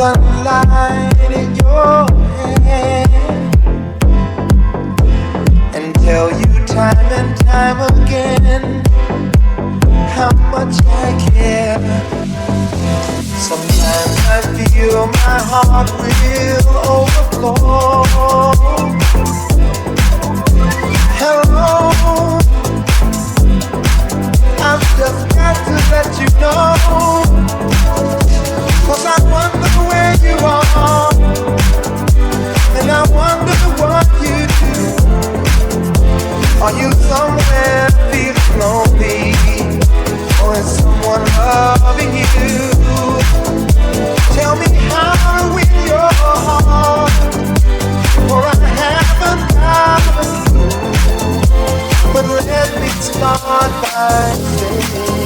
Sunlight in your hand and tell you time and time again how much I care. Sometimes I feel my heart will overflow. Hello, I've just got to let you know, 'cause I wonder where you are, and I wonder what you do. Are you somewhere feeling lonely, or is someone loving you? Tell me how to win your heart, for I haven't got a clue. But let me start by saying